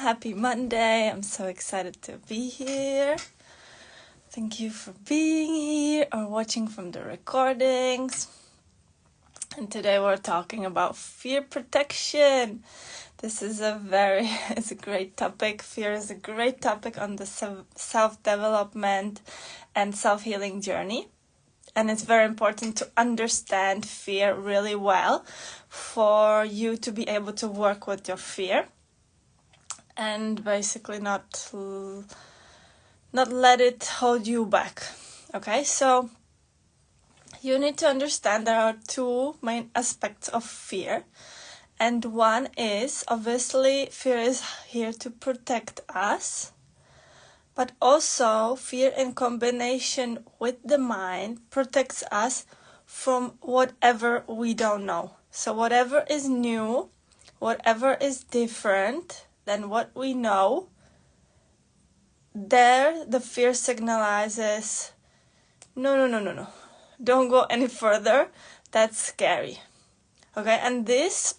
Happy Monday. I'm so excited to be here. Thank you for being here or watching from the recordings. And today we're talking about fear protection. This is it's a great topic. Fear is a great topic on the self-development and self-healing journey. And it's very important to understand fear really well for you to be able to work with your fear and basically not let it hold you back. Okay, so you need to understand there are two main aspects of fear. And one is, obviously, fear is here to protect us. But also, fear in combination with the mind protects us from whatever we don't know. So whatever is new, whatever is different than what we know, there the fear signalizes, no. Don't go any further. That's scary. Okay, and this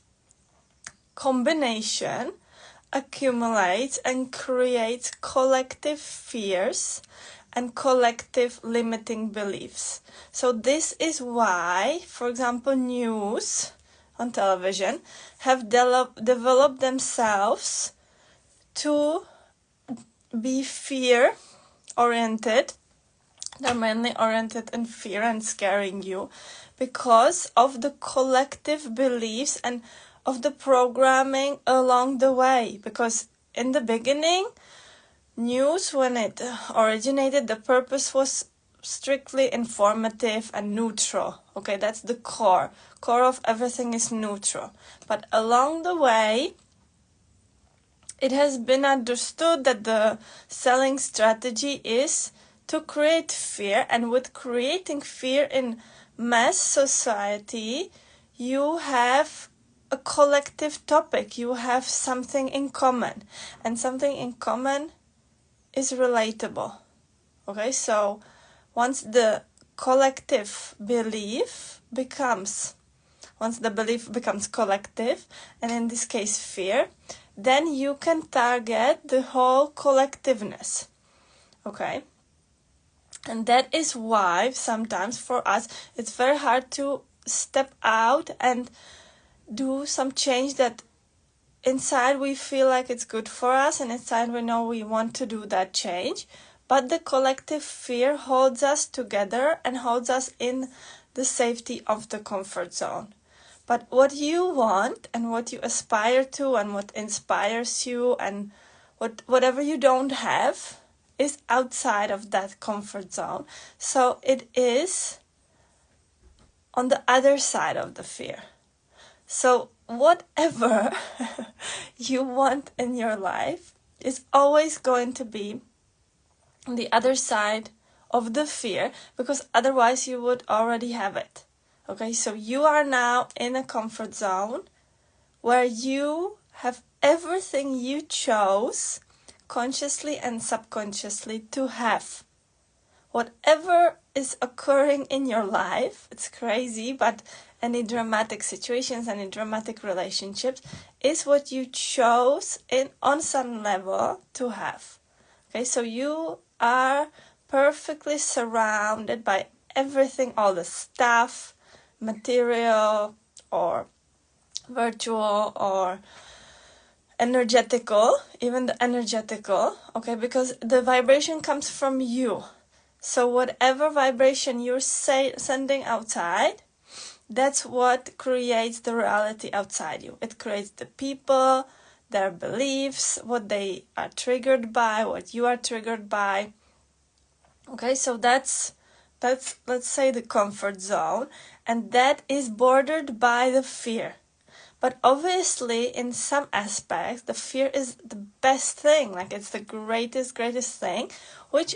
combination accumulates and creates collective fears and collective limiting beliefs. So this is why, for example, news on television have developed themselves to be fear-oriented. They're mainly oriented in fear and scaring you because of the collective beliefs and of the programming along the way. Because in the beginning, news, when it originated, the purpose was strictly informative and neutral. Okay, that's the core. Core of everything is neutral. But along the way, it has been understood that the selling strategy is to create fear, and with creating fear in mass society, you have a collective topic, you have something in common, and something in common is relatable. Okay, so once the belief becomes collective, and in this case fear, then you can target the whole collectiveness. Okay, and that is why sometimes for us it's very hard to step out and do some change that inside we feel like it's good for us, and inside we know we want to do that change, but the collective fear holds us together and holds us in the safety of the comfort zone. But what you want and what you aspire to and what inspires you and whatever you don't have is outside of that comfort zone. So it is on the other side of the fear. So whatever you want in your life is always going to be on the other side of the fear, because otherwise you would already have it. Okay, so you are now in a comfort zone where you have everything you chose consciously and subconsciously to have. Whatever is occurring in your life, it's crazy, but any dramatic situations, any dramatic relationships is what you chose on some level to have. Okay, so you are perfectly surrounded by everything, all the stuff, material or virtual or energetical, even the energetical, okay, because the vibration comes from you. So whatever vibration you're sending outside, that's what creates the reality outside you. It creates the people, their beliefs, what they are triggered by, what you are triggered by. Okay, so that's let's say the comfort zone, and that is bordered by the fear. But obviously, in some aspects, the fear is the best thing. Like, it's the greatest thing, which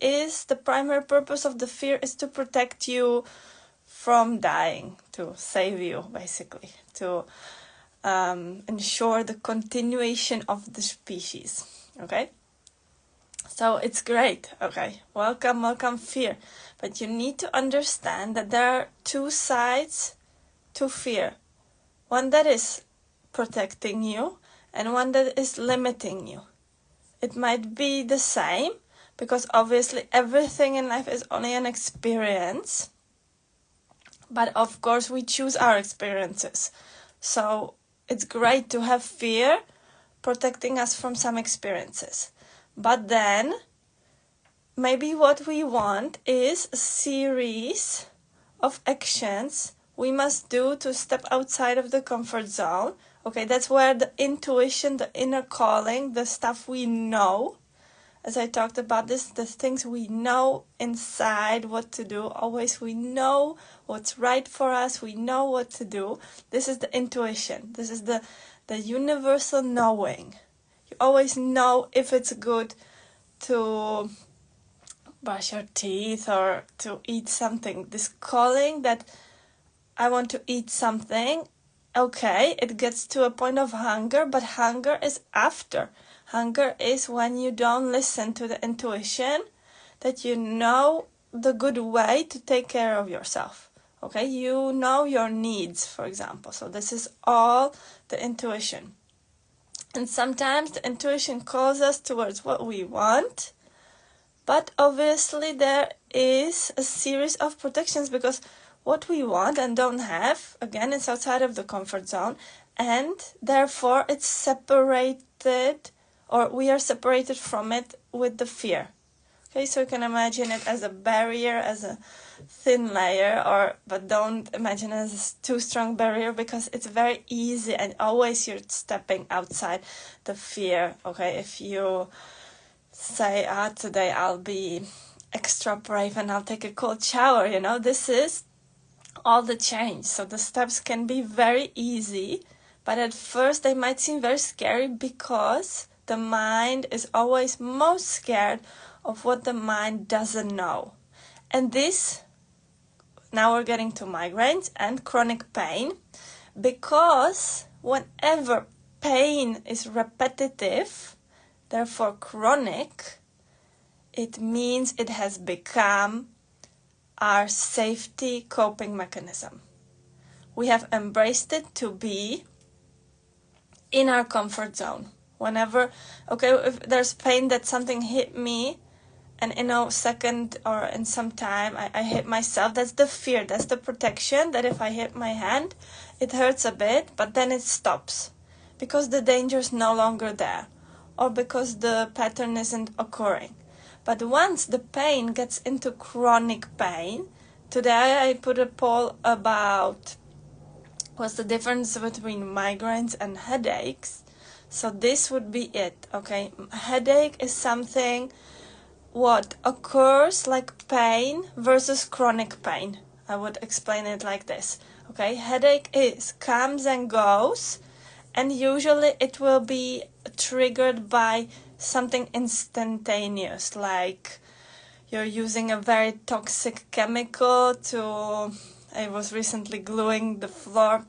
is the primary purpose of the fear is to protect you from dying, to save you, basically, to ensure the continuation of the species. Okay? So it's great. Okay? Welcome fear. But you need to understand that there are two sides to fear. One that is protecting you, and one that is limiting you. It might be the same, because obviously everything in life is only an experience. But of course we choose our experiences. So it's great to have fear protecting us from some experiences. But then maybe what we want is a series of actions we must do to step outside of the comfort zone. Okay, that's where the intuition, the inner calling, the stuff we know, as I talked about this, the things we know inside what to do. Always we know what's right for us. We know what to do. This is the intuition. This is the universal knowing. You always know if it's good to brush your teeth or to eat something. This calling that I want to eat something. Okay, it gets to a point of hunger, but hunger is after. Hunger is when you don't listen to the intuition, that you know the good way to take care of yourself. Okay, you know your needs, for example. So this is all the intuition. And sometimes the intuition calls us towards what we want, but obviously there is a series of protections, because what we want and don't have, again, it's outside of the comfort zone, and therefore it's separated, or we are separated from it with the fear. Okay, so you can imagine it as a barrier, as a thin layer, but don't imagine it as a too strong barrier, because it's very easy and always you're stepping outside the fear. Okay, if you say, today I'll be extra brave and I'll take a cold shower, this is all the change. So the steps can be very easy, but at first they might seem very scary, because the mind is always most scared of what the mind doesn't know. And this, now we're getting to migraines and chronic pain, because whenever pain is repetitive, therefore chronic, it means it has become our safety coping mechanism. We have embraced it to be in our comfort zone. Whenever, if there's pain that something hit me, and in a second or in some time I hit myself, that's the fear, that's the protection, that if I hit my hand, it hurts a bit, but then it stops, because the danger is no longer there, or because the pattern isn't occurring. But once the pain gets into chronic pain, today I put a poll about what's the difference between migraines and headaches. So this would be it, okay? Headache is something what occurs like pain versus chronic pain. I would explain it like this, okay? Headache comes and goes, and usually it will be triggered by something instantaneous, like you're using a very toxic chemical I was recently gluing the floor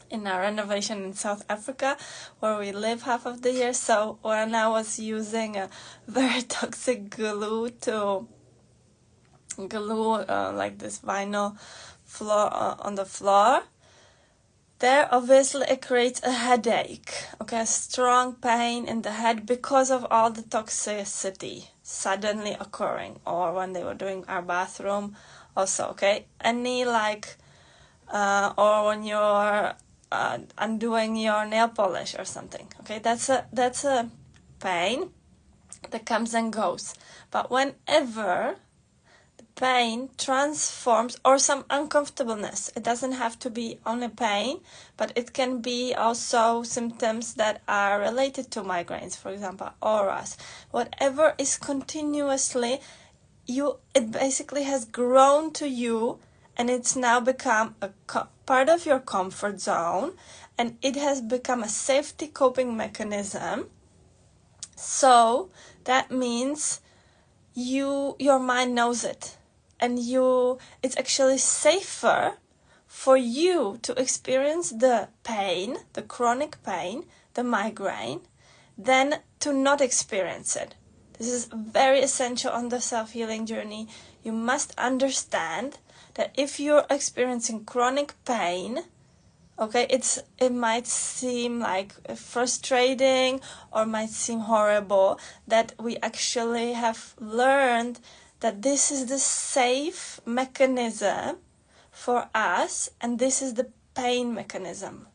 in our renovation in South Africa, where we live half of the year. So when I was using a very toxic glue to glue like this vinyl floor on the floor, there obviously it creates a headache, okay, a strong pain in the head, because of all the toxicity suddenly occurring. Or when they were doing our bathroom also, okay, any or when you're undoing your nail polish or something, okay, that's a pain that comes and goes. But whenever the pain transforms, or some uncomfortableness, it doesn't have to be only pain, but it can be also symptoms that are related to migraines, for example, auras, whatever is continuously, it basically has grown to you, and it's now become a part of your comfort zone, and it has become a safety coping mechanism. So that means your mind knows it, and it's actually safer for you to experience the pain, the chronic pain, the migraine, than to not experience it. This is very essential on the self-healing journey. You must understand that if you're experiencing chronic pain, Okay, it might seem like frustrating or might seem horrible that we actually have learned that this is the safe mechanism for us, and this is the pain mechanism.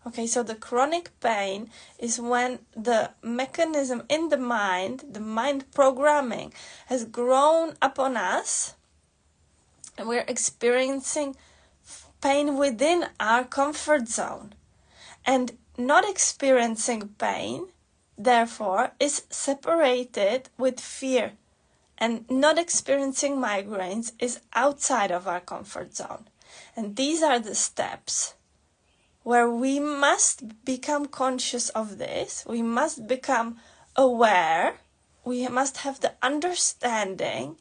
Okay, so the chronic pain is when the mechanism in the mind programming, has grown upon us, and we're experiencing pain within our comfort zone. And not experiencing pain, therefore, is separated with fear. And not experiencing migraines is outside of our comfort zone. And these are the steps where we must become conscious of this. We must become aware. We must have the understanding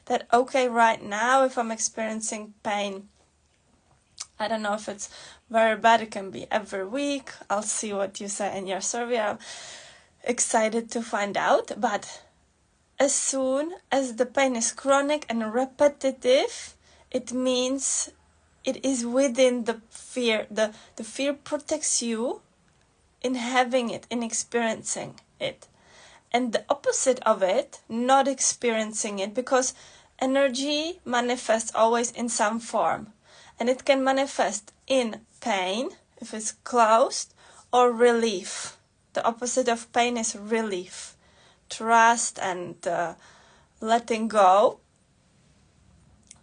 that, okay, right now, if I'm experiencing pain, I don't know if it's very bad, it can be every week. I'll see what you say in your survey. I'm excited to find out. But as soon as the pain is chronic and repetitive, it means it is within the fear. The fear protects you in having it, in experiencing it. And the opposite of it, not experiencing it, because energy manifests always in some form. And it can manifest in pain, if it's closed, or relief. The opposite of pain is relief. Trust and letting go.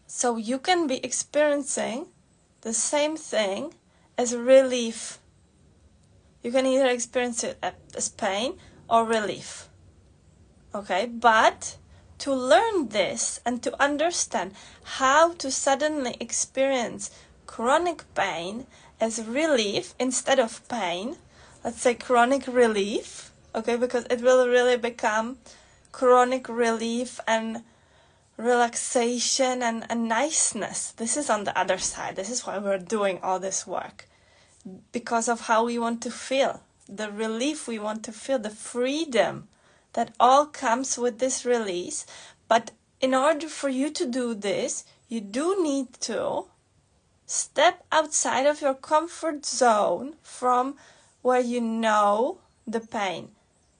So you can be experiencing the same thing as relief. You can either experience it as pain or relief. Okay, but to learn this and to understand how to suddenly experience chronic pain as relief instead of pain, let's say chronic relief, okay, because it will really become chronic relief and relaxation and niceness. This is on the other side. This is why we're doing all this work, because of how we want to feel, the relief we want to feel, the freedom that all comes with this release. But in order for you to do this, you do need to step outside of your comfort zone from where you know the pain.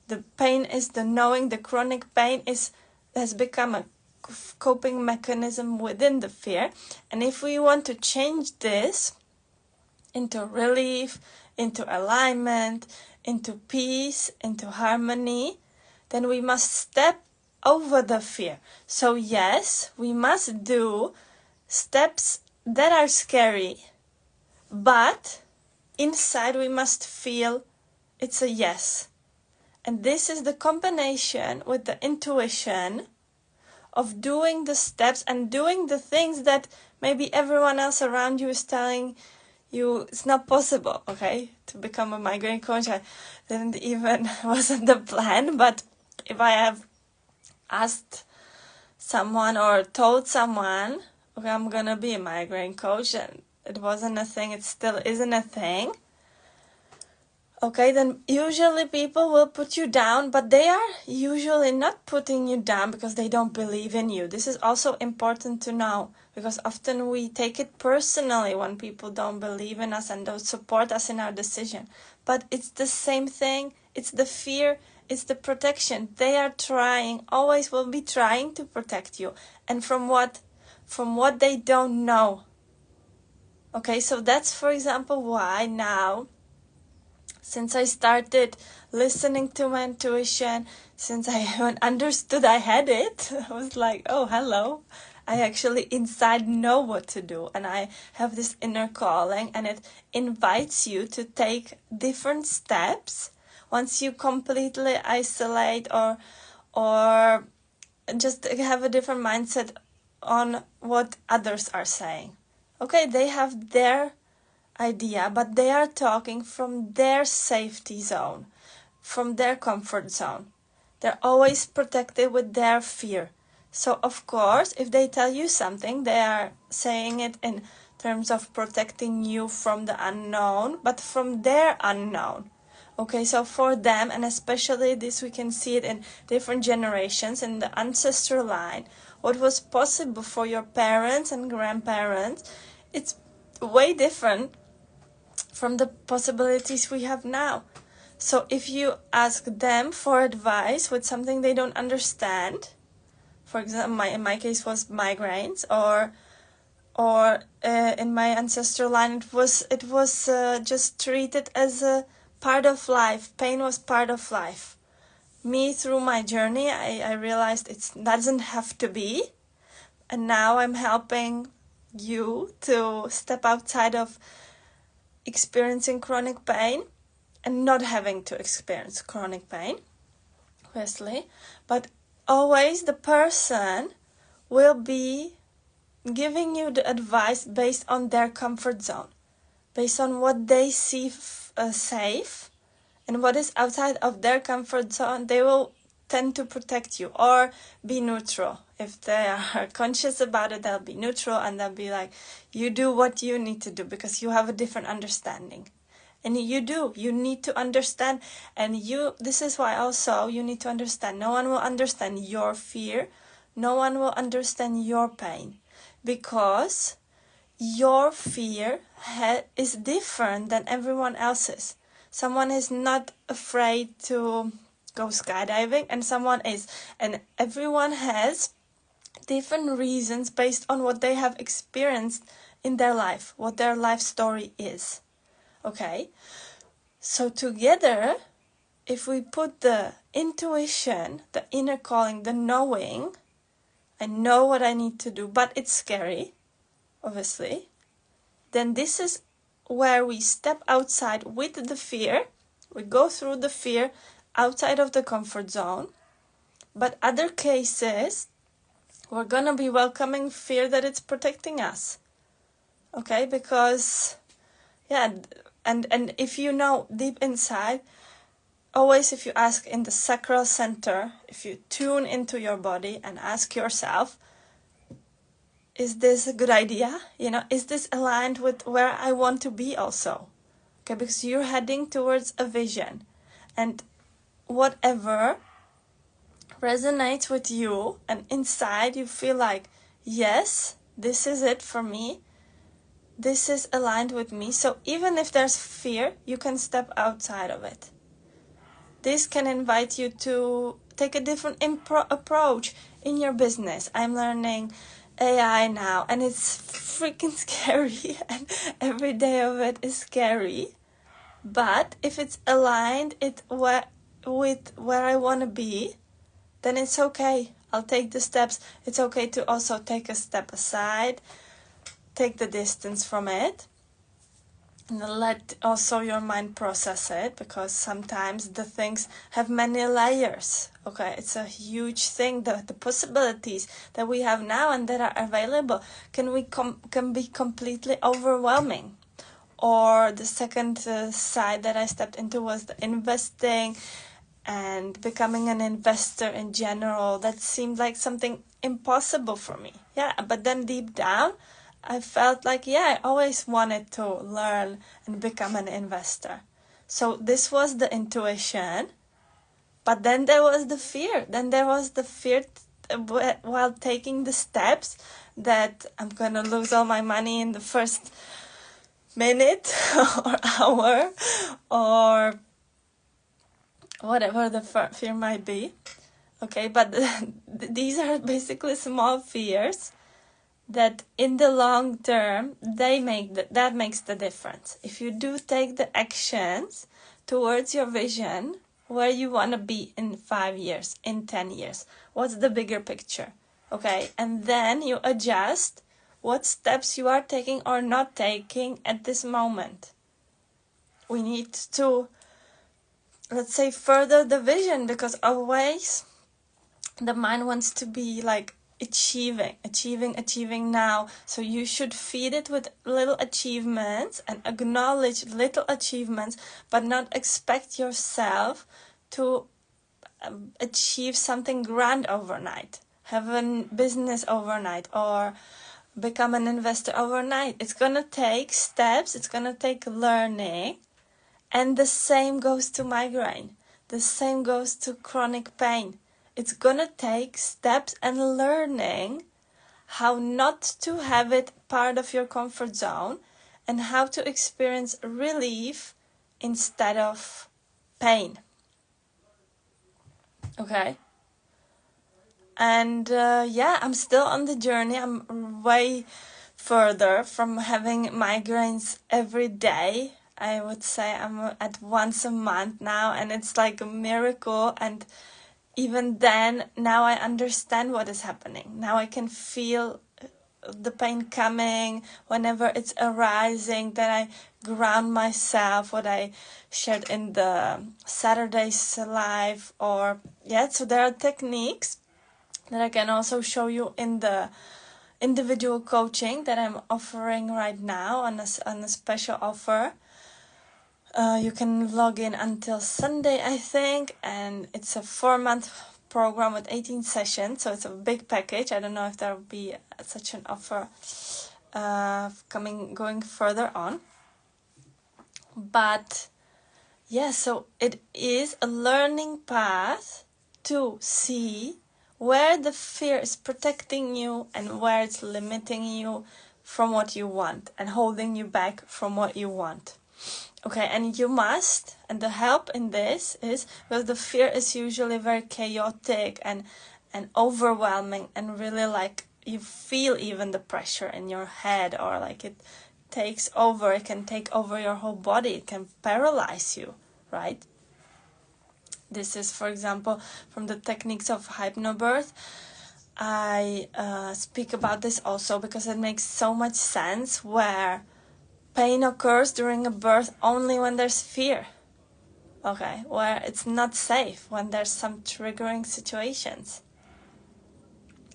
The pain is the knowing. The chronic pain has become a coping mechanism within the fear. And if we want to change this into relief, into alignment, into peace, into harmony, then we must step over the fear. So yes, we must do steps that are scary, but inside we must feel it's a yes. And this is the combination with the intuition of doing the steps and doing the things that maybe everyone else around you is telling you it's not possible, okay? To become a migraine coach, I didn't even, wasn't the plan, but if I have asked someone or told someone, okay, I'm gonna be a migraine coach, and it wasn't a thing, it still isn't a thing, okay, then usually people will put you down, but they are usually not putting you down because they don't believe in you. This is also important to know, because often we take it personally when people don't believe in us and don't support us in our decision. But it's the same thing. It's the fear. It's the protection. They are trying, always will be trying to protect you. And from what they don't know. Okay, so that's, for example, why now, since I started listening to my intuition, since I even understood I had it, I was like, oh, hello. I actually inside know what to do, and I have this inner calling, and it invites you to take different steps once you completely isolate or just have a different mindset on what others are saying. Okay, they have their idea, but they are talking from their safety zone, from their comfort zone. They're always protected with their fear. So of course, if they tell you something, they are saying it in terms of protecting you from the unknown, but from their unknown. Okay, so for them, and especially this, we can see it in different generations in the ancestral line, what was possible for your parents and grandparents, it's way different from the possibilities we have now. So if you ask them for advice with something they don't understand, for example, in my case was migraines, or in my ancestral line it was just treated as a part of life. Pain was part of life. Me, through my journey, I realized it doesn't have to be, and now I'm helping you to step outside of experiencing chronic pain and not having to experience chronic pain, obviously, but always the person will be giving you the advice based on their comfort zone, based on what they see safe, and what is outside of their comfort zone. They will tend to protect you or be neutral. If they are conscious about it, they'll be neutral, and they'll be like, you do what you need to do because you have a different understanding. And you need to understand, and this is why also you need to understand. No one will understand your fear. No one will understand your pain, because your fear is different than everyone else's. Someone is not afraid to go skydiving, and someone is. And everyone has different reasons based on what they have experienced in their life, what their life story is. Okay? So together, if we put the intuition, the inner calling, the knowing, I know what I need to do, but it's scary, obviously, then this is where we step outside with the fear. We go through the fear outside of the comfort zone. But other cases, we're going to be welcoming fear that it's protecting us. Okay? Because, and if you know deep inside, always if you ask in the sacral center, if you tune into your body and ask yourself, is this a good idea? Is this aligned with where I want to be also? Okay, because you're heading towards a vision. And whatever resonates with you, and inside you feel like, yes, this is it for me. This is aligned with me. So even if there's fear, you can step outside of it. This can invite you to take a different approach in your business. I'm learning AI now, and it's freaking scary, and every day of it is scary. But if it's aligned with where I want to be, then it's okay. I'll take the steps. It's okay to also take a step aside, take the distance from it, and let also your mind process it, because sometimes the things have many layers. Okay, it's a huge thing. The possibilities that we have now and that are available can be completely overwhelming. Or the second side that I stepped into was the investing and becoming an investor in general. That seemed like something impossible for me. Yeah, but then deep down, I felt like, I always wanted to learn and become an investor. So this was the intuition. But then there was the fear. Then there was the fear while taking the steps that I'm going to lose all my money in the first minute or hour, or whatever the fear might be. Okay, but these are basically small fears that in the long term, that makes the difference. If you do take the actions towards your vision, where you want to be in 5 years, in 10 years, what's the bigger picture? Okay, and then you adjust what steps you are taking or not taking at this moment. We need to, let's say, further the vision, because always the mind wants to be like achieving now. So you should feed it with little achievements and acknowledge little achievements, but not expect yourself to achieve something grand overnight, have a business overnight, or become an investor overnight. It's gonna take steps, it's gonna take learning. And the same goes to migraine. The same goes to chronic pain. It's gonna take steps and learning how not to have it part of your comfort zone, and how to experience relief instead of pain. Okay? And I'm still on the journey. I'm way further from having migraines every day. I would say I'm at once a month now, and it's like a miracle. And even then, now I understand what is happening. Now I can feel the pain coming whenever it's arising. Then I ground myself, what I shared in the Saturday's live, so there are techniques that I can also show you in the individual coaching that I'm offering right now on a special offer. You can log in until Sunday, I think, and it's a 4-month program with 18 sessions, so it's a big package. I don't know if there will be such an offer going further on. But so it is a learning path to see where the fear is protecting you and where it's limiting you from what you want and holding you back from what you want. Okay, and you must, and the help in this is, because the fear is usually very chaotic and overwhelming, and really like you feel even the pressure in your head, or like it takes over, it can take over your whole body, it can paralyze you, right? This is, for example, from the techniques of hypnobirth. I speak about this also because it makes so much sense, where pain occurs during a birth only when there's fear. Okay, where it's not safe, when there's some triggering situations.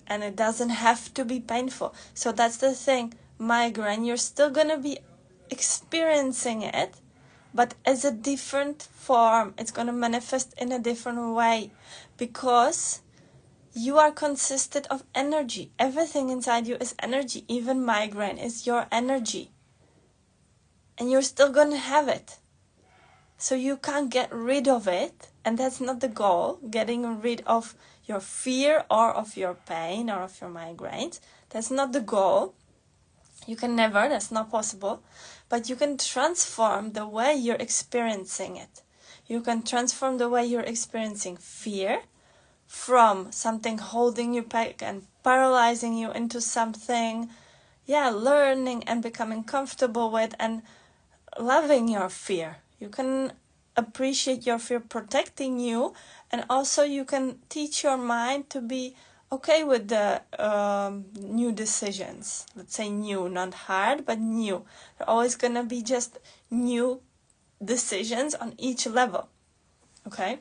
And it doesn't have to be painful. So that's the thing. Migraine, you're still going to be experiencing it, but as a different form. It's going to manifest in a different way, because you are consisted of energy. Everything inside you is energy. Even migraine is your energy. And you're still going to have it. So you can't get rid of it. And that's not the goal, getting rid of your fear or of your pain or of your migraines. That's not the goal. You can never, that's not possible. But you can transform the way you're experiencing it. You can transform the way you're experiencing fear from something holding you back and paralyzing you into something, learning and becoming comfortable with and loving your fear. You can appreciate your fear protecting you, and also you can teach your mind to be okay with the new decisions. Let's say new, not hard, but new. They're always going to be just new decisions on each level. Okay?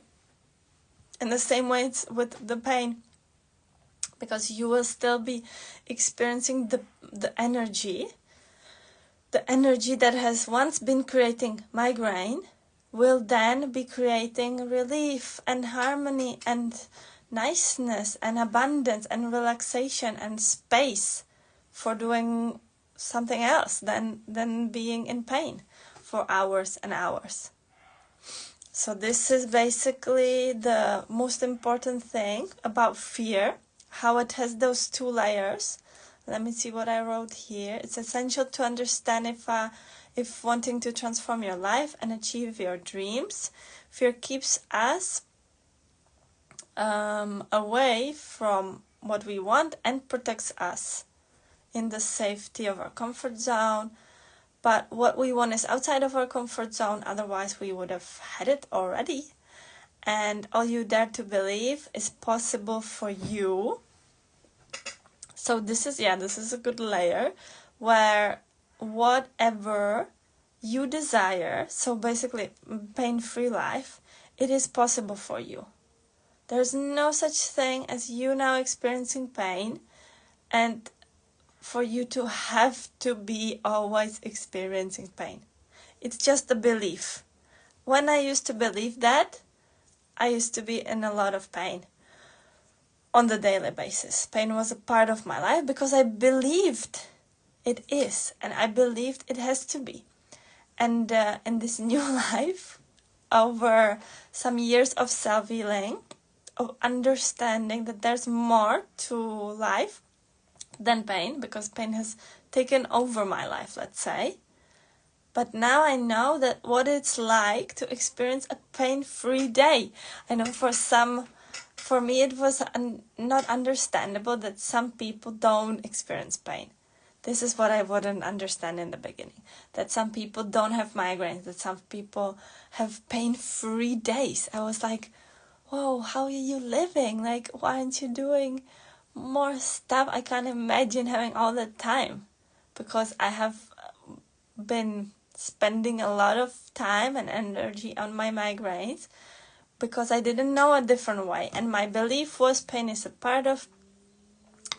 In the same way it's with the pain, because you will still be experiencing the energy that has once been creating migraine will then be creating relief and harmony and niceness and abundance and relaxation and space for doing something else than being in pain for hours and hours. So this is basically the most important thing about fear, how it has those two layers. Let me see what I wrote here. It's essential to understand if wanting to transform your life and achieve your dreams, fear keeps us away from what we want and protects us in the safety of our comfort zone. But what we want is outside of our comfort zone, otherwise we would have had it already. And all you dare to believe is possible for you. So this is a good layer where whatever you desire, so basically pain-free life, it is possible for you. There's no such thing as you now experiencing pain and for you to have to be always experiencing pain. It's just a belief. When I used to believe that, I used to be in a lot of pain on the daily basis. Pain was a part of my life because I believed it is, and I believed it has to be. And in this new life, over some years of self-healing, of understanding that there's more to life than pain, because pain has taken over my life, let's say. But now I know that what it's like to experience a pain-free day. I know for me it was not understandable that some people don't experience pain. This is what I wouldn't understand in the beginning. That some people don't have migraines, that some people have pain-free days. I was like, whoa, how are you living? Like, why aren't you doing more stuff? I can't imagine having all the time, because I have been spending a lot of time and energy on my migraines because I didn't know a different way. And my belief was pain is a part of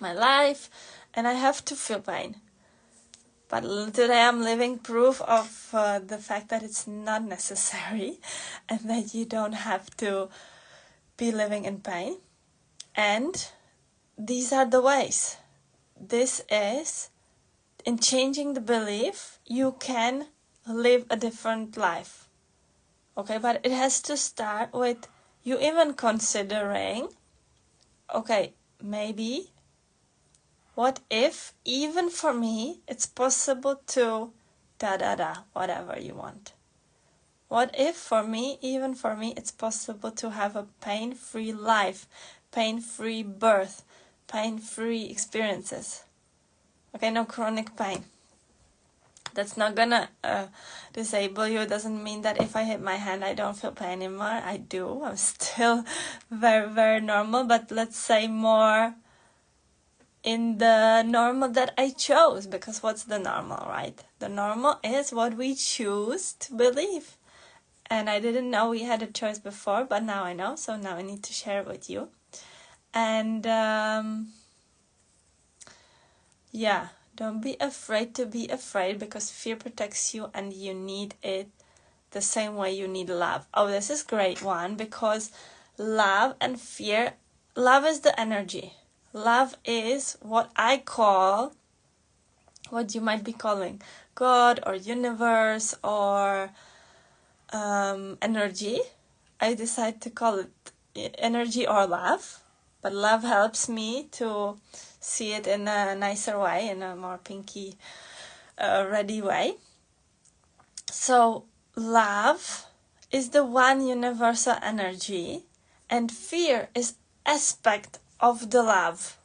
my life and I have to feel pain. But today I'm living proof of the fact that it's not necessary and that you don't have to be living in pain. And these are the ways. This is, in changing the belief, you can live a different life. Okay, but it has to start with you even considering, okay, maybe, what if, even for me, it's possible to whatever you want. What if for me, even for me, it's possible to have a pain-free life, pain-free birth, pain-free experiences. Okay, no chronic pain. That's not gonna disable you. It doesn't mean that if I hit my hand, I don't feel pain anymore. I do. I'm still very, very normal, but let's say more in the normal that I chose, because what's the normal, right? The normal is what we choose to believe. And I didn't know we had a choice before, but now I know, so now I need to share it with you. And yeah, don't be afraid to be afraid, because fear protects you and you need it the same way you need love. Oh, this is a great one, because love and fear, love is the energy. Love is what I call, what you might be calling God or universe or energy. I decide to call it energy or love, but love helps me to see it in a nicer way, in a more pinky, ready way. So love is the one universal energy, and fear is aspect of the love.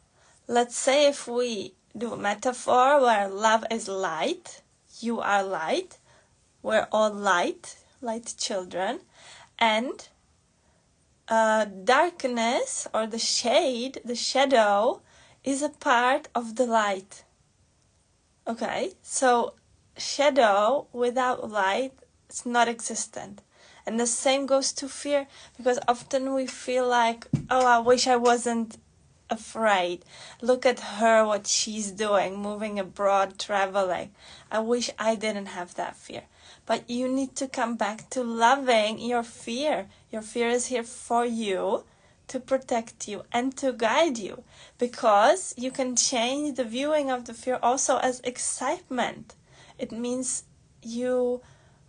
Let's say if we do a metaphor where love is light, you are light, we're all light children, and darkness or the shade, the shadow, is a part of the light. Okay, so shadow without light is not existent. And the same goes to fear, because often we feel like, oh, I wish I wasn't afraid. Look at her, what she's doing, moving abroad, traveling. I wish I didn't have that fear. But you need to come back to loving your fear. Your fear is here for you, to protect you and to guide you, because you can change the viewing of the fear also as excitement. It means you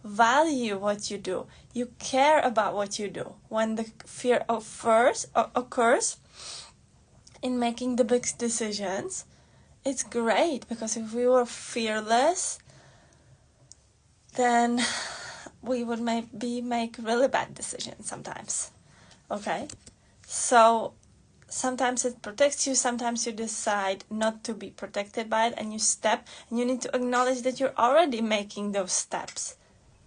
value what you do. You care about what you do. When the fear occurs in making the big decisions, it's great, because if we were fearless, then we would maybe make really bad decisions sometimes. Okay? So sometimes it protects you, sometimes you decide not to be protected by it and you step, and you need to acknowledge that you're already making those steps.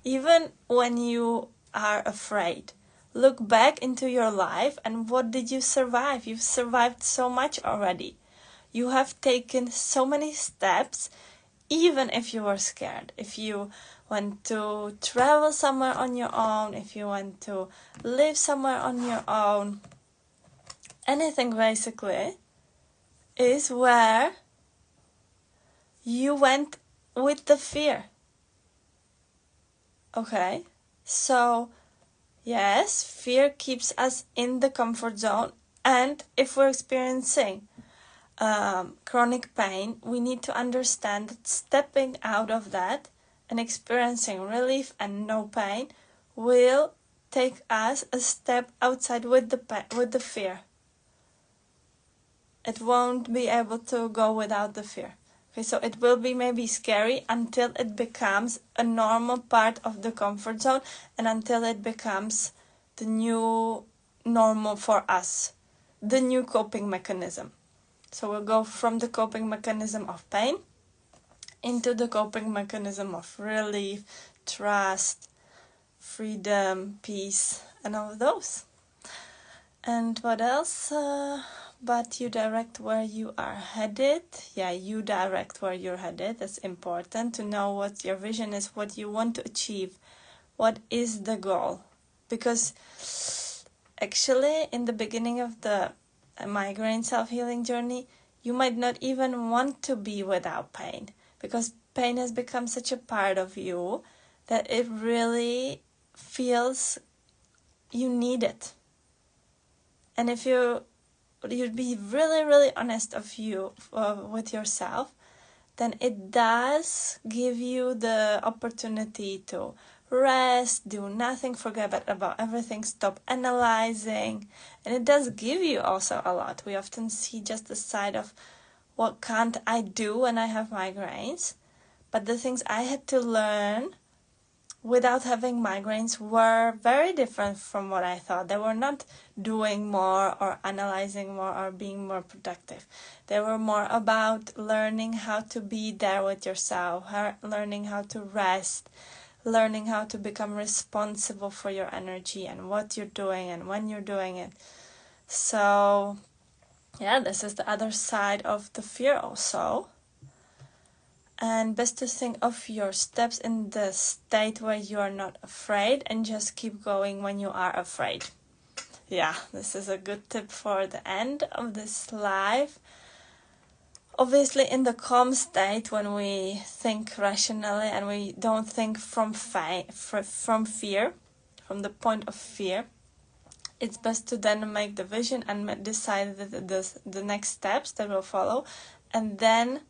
Even when you are afraid, look back into your life and what did you survive? You've survived so much already. You have taken so many steps, even if you were scared. If you want to travel somewhere on your own, if you want to live somewhere on your own, anything basically is where you went with the fear. Okay, so yes, fear keeps us in the comfort zone, and if we're experiencing chronic pain, we need to understand that stepping out of that and experiencing relief and no pain will take us a step outside with the fear. It won't be able to go without the fear. Okay, so it will be maybe scary until it becomes a normal part of the comfort zone and until it becomes the new normal for us, the new coping mechanism. So we'll go from the coping mechanism of pain into the coping mechanism of relief, trust, freedom, peace, and all of those. And what else? But you direct where you are headed. Yeah, you direct where you're headed. That's important to know what your vision is, what you want to achieve, what is the goal. Because actually, in the beginning of the migraine self-healing journey, you might not even want to be without pain, because pain has become such a part of you that it really feels you need it. And if you'd be really, really honest with yourself, then it does give you the opportunity to rest, do nothing, forget about everything, stop analyzing. And it does give you also a lot. We often see just the side of what can't I do when I have migraines. But the things I had to learn without having migraines were very different from what I thought. They were not doing more or analyzing more or being more productive. They were more about learning how to be there with yourself, learning how to rest, learning how to become responsible for your energy and what you're doing and when you're doing it. So, yeah, this is the other side of the fear also. And best to think of your steps in the state where you are not afraid and just keep going when you are afraid. Yeah, this is a good tip for the end of this live. Obviously, in the calm state, when we think rationally and we don't think from fear, from the point of fear, it's best to then make the vision and decide the next steps that will follow, and then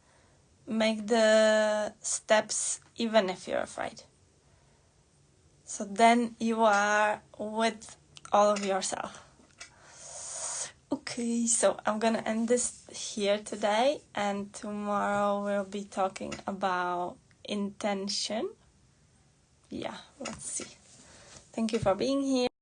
make the steps even if you're afraid. So then you are with all of yourself. Okay, so I'm gonna end this here today, and tomorrow we'll be talking about intention. Yeah, let's see. Thank you for being here.